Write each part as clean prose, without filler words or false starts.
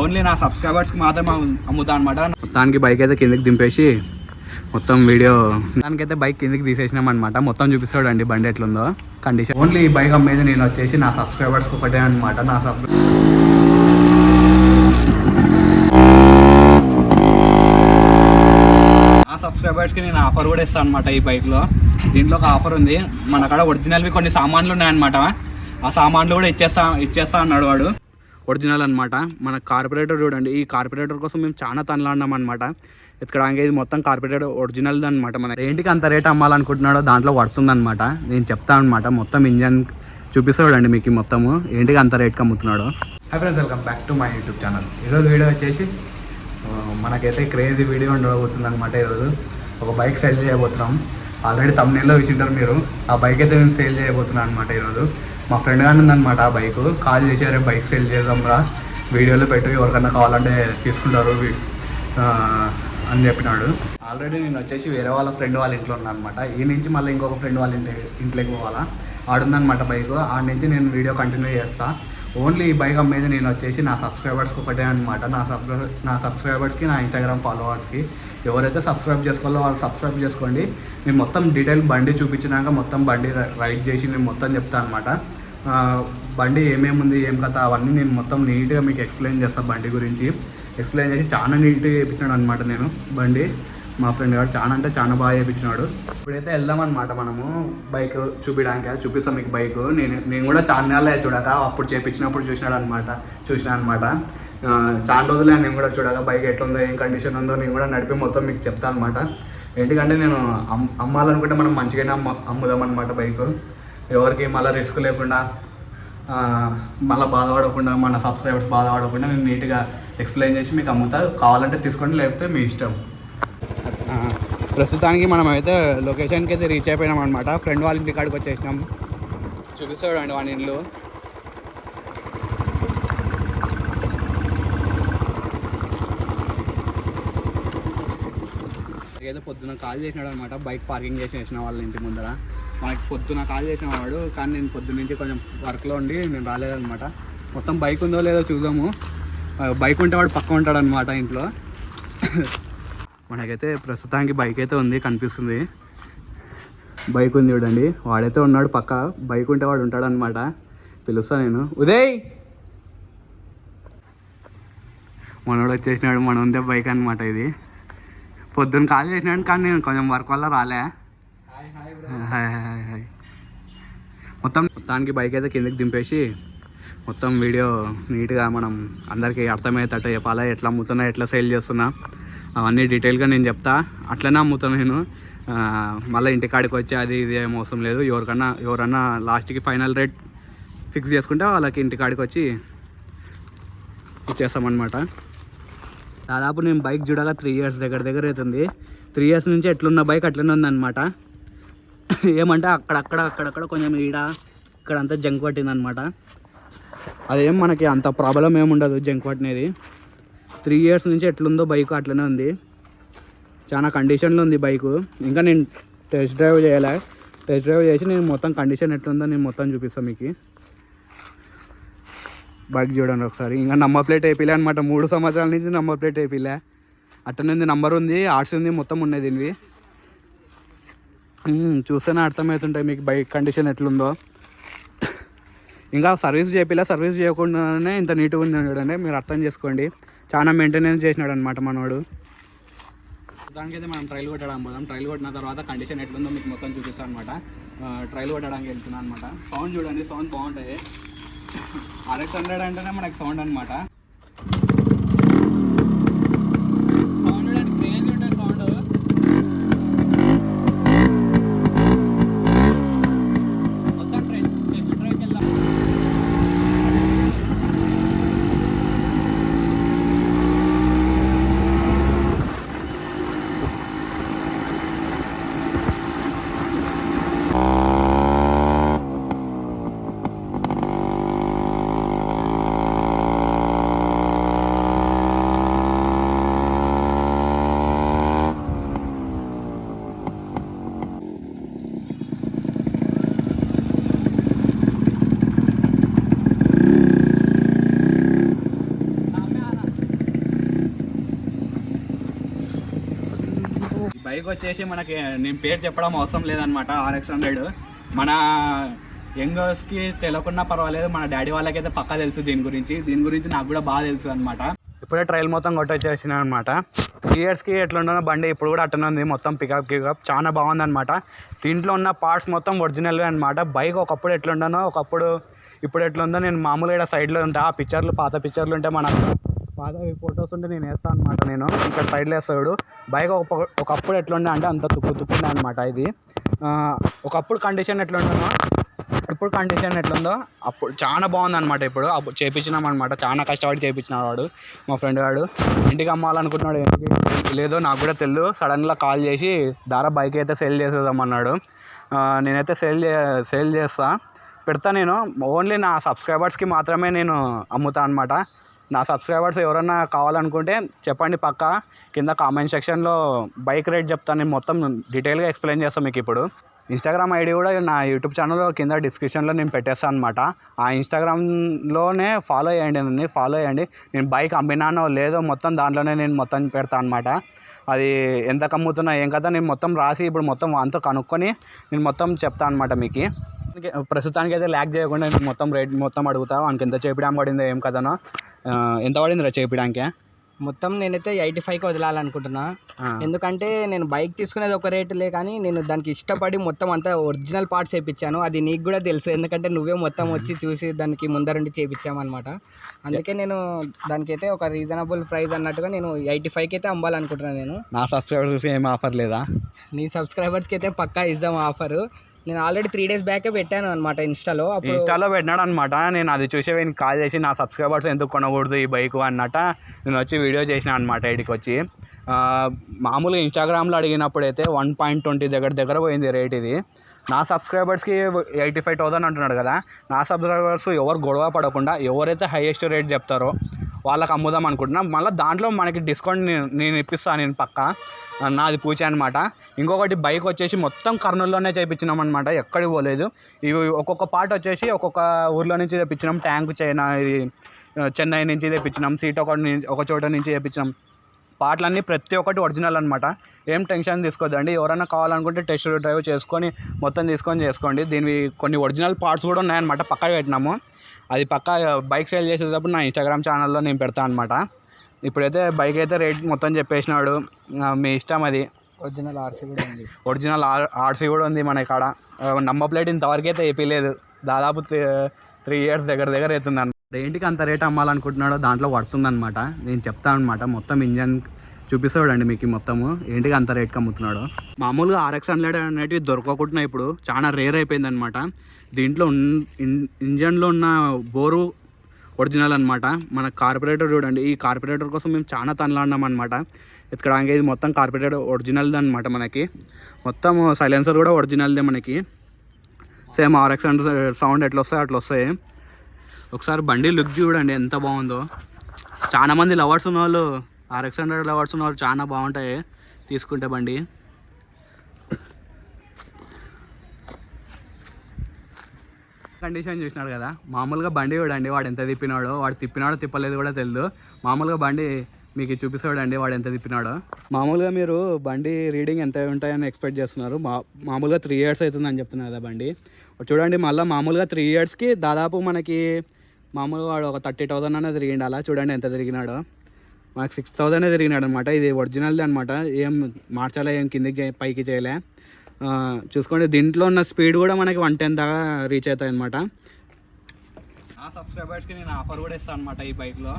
Only నా సబ్స్క్రైబర్స్కి మాత్రమే అమ్ముతా అనమాట. మొత్తానికి బైక్ అయితే కిందకి దింపేసి మొత్తం వీడియో దానికైతే బైక్ కిందకి తీసేసినాం అనమాట. మొత్తం చూపిస్తాడండి బండి ఎట్లుందో కండిషన్. ఓన్లీ ఈ బైక్ అమ్మేది నేను వచ్చేసి నా సబ్స్క్రైబర్స్కి ఒకటే అనమాట. నా సబ్స్క్రైబర్స్కి నేను ఆఫర్ కూడా ఇస్తాను అనమాట. ఈ బైక్లో దీంట్లో ఒక ఆఫర్ ఉంది. మన కాడ ఒరిజినల్వి కొన్ని సామాన్లు ఉన్నాయన్నమాట. ఆ సామాన్లు కూడా ఇచ్చేస్తా అన్నాడు వాడు. ఒరిజినల్ అనమాట. మన కార్పొరేటర్ చూడండి, ఈ కార్పొరేటర్ కోసం మేము చాలా తనలాడినాం అనమాట. ఎత్తుకోవడానికి ఇది మొత్తం కార్పొరేటర్ ఒరిజినల్ది అనమాట. మన ఏంటికి అంత రేట్ అమ్మాలనుకుంటున్నాడో దాంట్లో పడుతుందన్నమాట. నేను చెప్తాను అనమాట. మొత్తం ఇంజన్ చూపిస్తాడండి మీకు మొత్తము ఏంటికి అంత రేట్కి అమ్ముతున్నాడో. Hi friends, welcome back to my YouTube channel. ఈరోజు వీడియో వచ్చేసి మనకైతే క్రేజీ వీడియో ఉండబోతుంది అనమాట. ఈరోజు ఒక బైక్ సేల్ చేయబోతున్నాం. ఆల్రెడీ తమ్నేల్లో చూసింటారు మీరు. ఆ బైక్ అయితే నేను సేల్ చేయబోతున్నాను అనమాట. ఈరోజు మా ఫ్రెండ్ గాని ఉందనమాట. ఆ బైక్ కాల్ చేశారే బైక్ సేల్ చేద్దాం రా, వీడియోలో పెట్టి ఎవరికన్నా కావాలంటే తీసుకుంటారు అని చెప్పినాడు. ఆల్రెడీ నేను వచ్చేసి వేరే వాళ్ళ ఫ్రెండ్ వాళ్ళ ఇంట్లో ఉన్నాను అనమాట. ఈ నుంచి మళ్ళీ ఇంకొక ఫ్రెండ్ వాళ్ళ ఇంట్లోకి పోవాలా. ఆడుందనమాట బైక్. ఆడ నుంచి నేను వీడియో కంటిన్యూ చేస్తాను. ఓన్లీ ఈ బైక్ అమ్మేది నేను వచ్చేసి నా సబ్స్క్రైబర్స్కి ఒకటే అనమాట. నా సబ్స్క్రైబర్స్కి, నా ఇన్స్టాగ్రామ్ ఫాలోవర్స్కి. ఎవరైతే సబ్స్క్రైబ్ చేసుకోవాలో వాళ్ళు సబ్స్క్రైబ్ చేసుకోండి. నేను మొత్తం డీటెయిల్ బండి చూపించినాక మొత్తం బండి రైడ్ చేసి నేను మొత్తం చెప్తాను అనమాట. బండి ఏమేమి ఉంది, ఏం కథ, అవన్నీ నేను మొత్తం నీట్గా మీకు ఎక్స్ప్లెయిన్ చేస్తాను. బండి గురించి ఎక్స్ప్లెయిన్ చేసి చాలా నీట్గా చేయించినాడు అనమాట. నేను బండి మా ఫ్రెండ్ గారు చాలా అంటే చాలా బాగా చేయించినాడు. ఇప్పుడైతే వెళ్దామన్నమాట మనము బైక్ చూపించడానికి. చూపిస్తాం మీకు బైక్. నేను కూడా చాలా నెలలే చూడక, అప్పుడు చేయించినప్పుడు చూసినా అనమాట. చాలా రోజులే నేను కూడా చూడక బైక్ ఎట్లుందో, ఏం కండిషన్ ఉందో నేను కూడా నడిపి మొత్తం మీకు చెప్తాను అనమాట. ఎందుకంటే నేను అమ్మాలనుకుంటే మనం మంచిగానే అమ్ముదాం అనమాట బైక్. ఎవరికి మళ్ళీ రిస్క్ లేకుండా, మళ్ళీ బాధపడకుండా, మన సబ్స్క్రైబర్స్ బాధపడకుండా నేను నీట్గా ఎక్స్ప్లెయిన్ చేసి మీకు అమ్ముతా. కావాలంటే తీసుకోండి, లేకపోతే మీ ఇష్టం. ప్రస్తుతానికి మనం అయితే లొకేషన్కి అయితే రీచ్ అయిపోయినాం అనమాట. ఫ్రెండ్ వాళ్ళ ఇంటి కాడికి వచ్చేసినాం. చూపిస్తాడు అండి వాళ్ళ ఇంట్లో. ఏదో పొద్దున్న కాల్ చేసినాడు అనమాట. బైక్ పార్కింగ్ చేసిన వాళ్ళ ఇంటి ముందర. మనకి పొద్దున్న కాల్ చేసిన వాడు, కానీ నేను పొద్దున్న నుంచి కొంచెం వర్క్లో ఉండి నేను రాలేదనమాట. మొత్తం బైక్ ఉందో లేదో చూద్దాము. బైక్ ఉంటే వాడు పక్క ఉంటాడు అనమాట ఇంట్లో. మనకైతే ప్రస్తుతానికి బైక్ అయితే ఉంది, కనిపిస్తుంది. బైక్ ఉంది చూడండి. వాడైతే ఉన్నాడు పక్క. బైక్ ఉంటే వాడు ఉంటాడు అనమాట. పిలుస్తాను నేను. ఉదయ్ మనోడు వచ్చేసినాడు. మన ఉందే బైక్ అనమాట ఇది. పొద్దున్న కాల్ చేసినాడు, కానీ నేను కొంచెం వర్క్ వల్ల రాలే. Hi hi hi. మొత్తానికి బైక్ అయితే కిందకి దింపేసి మొత్తం వీడియో నీట్గా మనం అందరికీ అర్థమయ్యేటట్టు చెప్పాలా. ఎట్లా అమ్ముతున్నా, ఎట్లా సేల్ చేస్తున్నా, అవన్నీ డీటెయిల్గా నేను చెప్తా. అట్లనే అమ్ముతాను నేను. మళ్ళీ ఇంటికాడికి వచ్చి అది ఇది ఏం అవసరం లేదు. ఎవరన్నా లాస్ట్కి ఫైనల్ రేట్ ఫిక్స్ చేసుకుంటే వాళ్ళకి ఇంటికాడికి వచ్చి ఇచ్చేస్తామన్నమాట. దాదాపు నేను బైక్ చూడగా 3 years దగ్గర అవుతుంది. 3 years నుంచి ఎట్లున్న బైక్ అట్లనే ఉందన్నమాట. ఏమంటే అక్కడక్కడ కొంచెం ఇక్కడంతా జంక్ పట్టిందనమాట. అదేం మనకి అంత ప్రాబ్లం ఏముండదు జంక్ పట్టినది. 3 years నుంచి ఎట్లుందో బైక్ అట్లనే ఉంది. చాలా కండిషన్లో ఉంది బైకు. ఇంకా నేను టెస్ట్ డ్రైవ్ చేయాలి. టెస్ట్ డ్రైవ్ చేసి నేను మొత్తం కండిషన్ ఎట్లుందో నేను మొత్తం చూపిస్తాను మీకు. బైక్ చూడండి ఒకసారి. ఇంకా నంబర్ ప్లేట్ వేపిలే అనమాట. 3 సంవత్సరాల నుంచి నంబర్ ప్లేట్ వేపిలే. అట్టనే ఉంది, నంబర్ ఉంది, ఆర్ట్స్ ఉంది, మొత్తం ఉన్నాయి దీనివి. చూస్తేనే అర్థమవుతుంటాయి మీకు బైక్ కండిషన్ ఎట్లుందో. ఇంకా సర్వీస్ చేయకుండానే ఇంత నీట్గా ఉంది చూడండి. మీరు అర్థం చేసుకోండి. చాలా మెయింటెనెన్స్ చేసినాడు అనమాట మనోడు. దానికైతే మనం ట్రైల్ కొట్టడానికి పోదాం. ట్రైల్ కొట్టిన తర్వాత కండిషన్ ఎట్లుందో మీకు మొత్తం చూపిస్తాను అనమాట. ట్రైల్ కొట్టడానికి వెళ్తున్నాను అనమాట. సౌండ్ చూడండి, సౌండ్ బాగుంటుంది. RX100 అంటేనే మనకి సౌండ్ అనమాట. సౌండ్ చూడండి, క్రేజ్ ఉంటుంది సౌండ్. మొత్తం ట్రైల్కి వెళ్దాం. బైక్ వచ్చేసి మనకి నేను పేరు చెప్పడం అవసరం లేదనమాట. RX100 మన యంగర్స్కి తెలియకున్నా పర్వాలేదు, మన డాడీ వాళ్ళకైతే పక్కా తెలుసు దీని గురించి నాకు కూడా బాగా తెలుసు అనమాట. ఇప్పుడే ట్రైల్ మొత్తం కొట్టొచ్చేసిన అనమాట. 3 ఇయర్స్కి ఎట్లుండో బండి ఇప్పుడు కూడా అట్టనే ఉంది. మొత్తం పికప్ చాలా బాగుందన్నమాట. దీంట్లో ఉన్న పార్ట్స్ మొత్తం ఒరిజినల్వే అనమాట. బైక్ ఒకప్పుడు ఎట్లుండనో ఇప్పుడు ఎట్లుందో నేను మామూలుగా ఇక్కడ సైడ్లో ఉంటా. ఆ పిక్చర్లు పాత పిక్చర్లు ఉంటే మన పాత ఫొటోస్ ఉంటే నేను వేస్తాను అనమాట. నేను ఇక్కడ సైడ్లో వేస్తాడు. బైక్ ఒకప్పుడు ఎట్లుండే అంటే అంత తుక్కుండే అనమాట. ఇది ఒకప్పుడు కండిషన్ ఎట్లుండనో ఇప్పుడు కండిషన్ ఎట్లుందో అప్పుడు చాలా బాగుందన్నమాట. ఇప్పుడు చేయించినాం అనమాట. చాలా కష్టపడి చేయించినాడు వాడు, మా ఫ్రెండ్ వాడు. ఇంటికి అమ్మాలనుకుంటున్నాడు. ఎందుకు లేదో నాకు కూడా తెలియదు. సడన్గా కాల్ చేసి బైక్ అయితే సేల్ చేసేద్దామన్నాడు. నేనైతే సేల్ చేస్తా, పెడతా. నేను ఓన్లీ నా సబ్స్క్రైబర్స్కి మాత్రమే నేను అమ్ముతా అనమాట. నా సబ్స్క్రైబర్స్ ఎవరన్నా కావాలనుకుంటే చెప్పండి, పక్కా కింద కామెంట్ సెక్షన్లో బైక్ రేట్ చెప్తాను. నేను మొత్తం డీటెయిల్గా ఎక్స్ప్లెయిన్ చేస్తాను మీకు. ఇప్పుడు ఇన్స్టాగ్రామ్ ఐడి కూడా నా యూట్యూబ్ ఛానల్లో కింద డిస్క్రిప్షన్లో నేను పెట్టేస్తాను అనమాట. ఆ ఇన్స్టాగ్రామ్లోనే ఫాలో అయ్యండి. నేను బైక్ అమ్మినానో లేదో మొత్తం దాంట్లోనే నేను మొత్తం పెడతాను అనమాట. అది ఎంత అమ్ముతున్నా ఏం కదా నేను మొత్తం రాసి ఇప్పుడు మొత్తం అంతా కనుక్కొని నేను మొత్తం చెప్తాను అనమాట మీకు. ప్రస్తుతానికి అయితే ల్యాక్ చేయకుండా నేను మొత్తం రేట్ మొత్తం అడుగుతా. వానికి ఎంత చేపడానికి పడిందో ఏం కదనో. ఎంత పడింది చేపడానికి? మొత్తం నేనైతే 85కి వదలాలనుకుంటున్నా. ఎందుకంటే నేను బైక్ తీసుకునేది ఒక రేటులే, కానీ నేను దానికి ఇష్టపడి మొత్తం అంతా ఒరిజినల్ పార్ట్స్ చేయించాను. అది నీకు కూడా తెలుసు, ఎందుకంటే నువ్వే మొత్తం వచ్చి చూసి దానికి ముందరుండి చేయించామన్నమాట. అందుకే నేను దానికైతే ఒక రీజనబుల్ ప్రైస్ అన్నట్టుగా నేను 85కి అయితే అమ్మాలనుకుంటున్నాను. నేను నా సబ్స్క్రైబర్స్కి ఏం ఆఫర్ లేదా? నీ సబ్స్క్రైబర్స్కి అయితే పక్కా ఇద్దాం ఆఫరు. నేను ఆల్రెడీ 3 days బ్యాకే పెట్టాను అనమాట ఇన్స్టాలో పెట్టినాడు అనమాట. నేను అది చూసే వీనికి కాల్ చేసి నా సబ్స్క్రైబర్స్ ఎందుకు కొనకూడదు ఈ బైక్ అన్నట్ట నేను వచ్చి వీడియో చేసిన అనమాట. ఇక్కడికి వచ్చి మామూలుగా ఇన్స్టాగ్రామ్లో అడిగినప్పుడైతే 1.20 దగ్గర పోయింది రేట్. ఇది నా సబ్స్క్రైబర్స్కి 85,000 అంటున్నాడు కదా. నా సబ్స్క్రైబర్స్ ఎవరు గొడవ పడకుండా ఎవరైతే హైయెస్ట్ రేట్ చెప్తారో వాళ్ళకి అమ్ముదాం అనుకుంటున్నా. మళ్ళీ దాంట్లో మనకి డిస్కౌంట్ నేను ఇప్పిస్తాను. నేను పక్కా నాది పూచే అనమాట. ఇంకొకటి బైక్ వచ్చేసి మొత్తం కర్నూలులోనే చేయించినాం అనమాట. ఎక్కడికి పోలేదు. ఇవి ఒక్కొక్క పార్ట్ వచ్చేసి ఒక్కొక్క ఊర్లో నుంచి తెప్పించినాం. ట్యాంక్ చైనా ఇది చెన్నై నుంచి తెప్పించినాం. సీట్ ఒక చోట నుంచి తెప్పించినాం. పార్ట్లన్నీ ప్రతి ఒక్కటి ఒరిజినల్ అనమాట. ఏం టెన్షన్ తీసుకోవద్దండి. ఎవరైనా కావాలనుకుంటే టెస్ట్ డ్రైవ్ చేసుకొని మొత్తం చేసుకోండి. దీనివి కొన్ని ఒరిజినల్ పార్ట్స్ కూడా ఉన్నాయన్నమాట. పక్కా పెట్టినాము. అది పక్కా బైక్ సేల్ చేసేటప్పుడు నా ఇన్స్టాగ్రామ్ ఛానల్లో నేను పెడతాను అనమాట. ఇప్పుడైతే బైక్ అయితే రేట్ మొత్తం చెప్పేసినాడు. మీ ఇష్టం. అది ఒరిజినల్ ఆర్సీ కూడా ఉంది. ఒరిజినల్ ఆర్సీ కూడా ఉంది మన ఇక్కడ. నంబర్ ప్లేట్ ఇంతవరకు అయితే వేయలేదు. దాదాపు 3 years దగ్గర అవుతుంది అనమాట. ఏంటికి అంత రేట్ అమ్మాలనుకుంటున్నాడో దాంట్లో పడుతుందన్నమాట. నేను చెప్తాను అనమాట. మొత్తం ఇంజన్ చూపిస్తాడండి మీకు మొత్తము ఏంటికి అంత రేట్కి అమ్ముతున్నాడు. మామూలుగా RX100 అనేటివి దొరకకుండా ఇప్పుడు చాలా రేర్ అయిపోయిందనమాట. దీంట్లో ఇంజన్లో ఉన్న బోరు ఒరిజినల్ అనమాట. మన కార్పొరేటర్ చూడండి. ఈ కార్పొరేటర్ కోసం మేము చాలా తనలాడినాం అనమాట. ఎత్తుకడానికి ఇది మొత్తం కార్పొరేటర్ ఒరిజినల్ది అనమాట. మనకి మొత్తం సైలెన్సర్ కూడా ఒరిజినల్దే మనకి. సేమ్ RX100 సౌండ్ ఎట్లా వస్తాయి అట్లా వస్తాయి. ఒకసారి బండి లుక్ చూడండి ఎంత బాగుందో. చాలామంది లవర్స్ ఉన్నవాళ్ళు RX100 లవర్స్ ఉన్నవాళ్ళు చాలా బాగుంటాయి తీసుకుంటే బండి. కండిషన్ చూసినాడు కదా. మామూలుగా బండి చూడండి వాడు ఎంత తిప్పినాడో. వాడు తిప్పలేదు కూడా తెలియదు. మామూలుగా బండి మీకు చూపిస్తాడండి వాడు ఎంత తిప్పినాడో. మామూలుగా మీరు బండి రీడింగ్ ఎంత ఉంటాయని ఎక్స్పెక్ట్ చేస్తున్నారు. మామూలుగా 3 years అవుతుందని చెప్తున్నారు కదా బండి. చూడండి మళ్ళీ మామూలుగా 3 yearsకి దాదాపు మనకి మామూలుగా వాడు ఒక 30,000 అనేది తిరిగిండు. అలా చూడండి ఎంత తిరిగినాడో. మనకు 6,000 తిరిగినాడు అనమాట. ఇది ఒరిజినల్ది అనమాట. ఏం మార్చాలా, ఏం కిందికి పైకి చేయలే. చూసుకోండి. దీంట్లో ఉన్న స్పీడ్ కూడా మనకి 110 దాకా రీచ్ అవుతాయి అనమాట. ఆ సబ్స్క్రైబర్స్కి నేను ఆఫర్ కూడా ఇస్తాను అనమాట. ఈ బైక్లో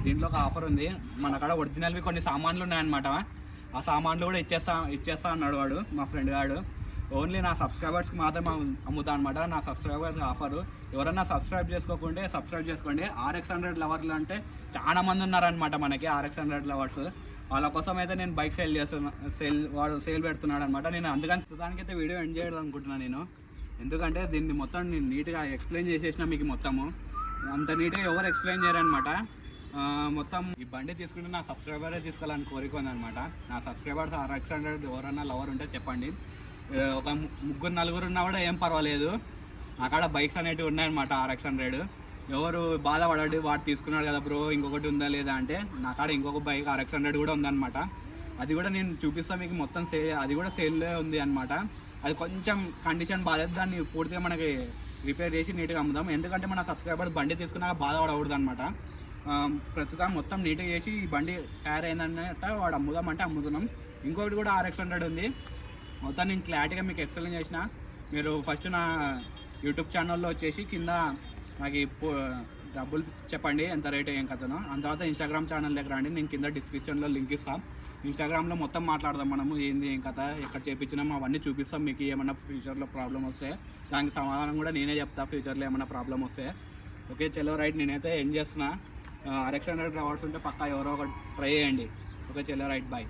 దీంట్లో ఒక ఆఫర్ ఉంది. మన కాడ ఒరిజినల్వి కొన్ని సామాన్లు ఉన్నాయన్నమాట. ఆ సామాన్లు కూడా ఇచ్చేస్తా అన్నాడు వాడు, మా ఫ్రెండ్ గాడు. ఓన్లీ నా సబ్స్క్రైబర్స్కి మాత్రం అమ్ముతా అనమాట. నా సబ్స్క్రైబర్స్ ఆఫరు. ఎవరన్నా సబ్స్క్రైబ్ చేసుకోకుంటే సబ్స్క్రైబ్ చేసుకోండి. RX100 లవర్లు అంటే చాలా మంది ఉన్నారనమాట మనకి. RX100 లవర్స్ వాళ్ళ కోసం అయితే నేను బైక్ వాడు సేల్ పెడుతున్నాడు అనమాట. నేను అందుకని ప్రస్తుతానికైతే వీడియో ఎండ్ చేయాలనుకుంటున్నాను నేను. ఎందుకంటే దీన్ని మొత్తం నేను నీట్గా ఎక్స్ప్లెయిన్ చేసేసిన మీకు మొత్తము. అంత నీట్గా ఎవరు ఎక్స్ప్లెయిన్ చేయరనమాట. మొత్తం ఈ బండి తీసుకుంటే నా సబ్స్క్రైబరే తీసుకోవాలని కోరిక ఉందనమాట. నా సబ్స్క్రైబర్స్ RX100 ఎవరన్నా లవర్ ఉంటే చెప్పండి. ఒక 3-4 ఉన్నా కూడా ఏం పర్వాలేదు. అక్కడ బైక్స్ అనేటివి ఉన్నాయన్నమాట. RX100 ఎవరు బాధపడండి వాడు తీసుకున్నాడు కదా బ్రో ఇంకొకటి ఉందా లేదా అంటే నా కాడ ఇంకొక బైక్ RX100 కూడా ఉందన్నమాట. అది కూడా నేను చూపిస్తాను మీకు మొత్తం అది కూడా సేల్లో ఉంది అనమాట. అది కొంచెం కండిషన్ బాగాలేదు, దాన్ని పూర్తిగా మనకి రిపేర్ చేసి నీట్గా అమ్ముదాం. ఎందుకంటే మన సబ్స్క్రైబర్ బండి తీసుకున్నాక బాధపడకూడదు అనమాట. ప్రస్తుతం మొత్తం నీట్గా చేసి ఈ బండి టైర్ అయిందన్నట్ట వాడు అమ్ముదామంటే అమ్ముతున్నాం. ఇంకొకటి కూడా RX 100 ఉంది. మొత్తం నేను క్లారిటీగా మీకు ఎక్స్ప్లెయిన్ చేసిన. మీరు ఫస్ట్ నా యూట్యూబ్ ఛానల్లో వచ్చేసి కింద నాకు డబ్బులు చెప్పండి ఎంత రేట్ ఏం కథనో. అంత తర్వాత ఇన్స్టాగ్రామ్ ఛానల్ దగ్గర రండి, నేను కింద డిస్క్రిప్షన్లో లింక్ ఇస్తాను. ఇన్స్టాగ్రామ్లో మొత్తం మాట్లాడదాం మనము, ఏంది ఏం కథ ఎక్కడ చేయించినాం అవన్నీ చూపిస్తాం. మీకు ఏమన్నా ఫ్యూచర్లో ప్రాబ్లం వస్తే దానికి సమాధానం కూడా నేనే చెప్తా, ఫ్యూచర్లో ఏమన్నా ప్రాబ్లం వస్తే. ఓకే చలో రైట్, నేనైతే ఎండ్ చేస్తున్నా. RX 100 అవార్డ్స్ ఉంటే పక్కా ఎవరో ఒకటి ట్రై చేయండి. ఓకే చలో రైట్, బాయ్.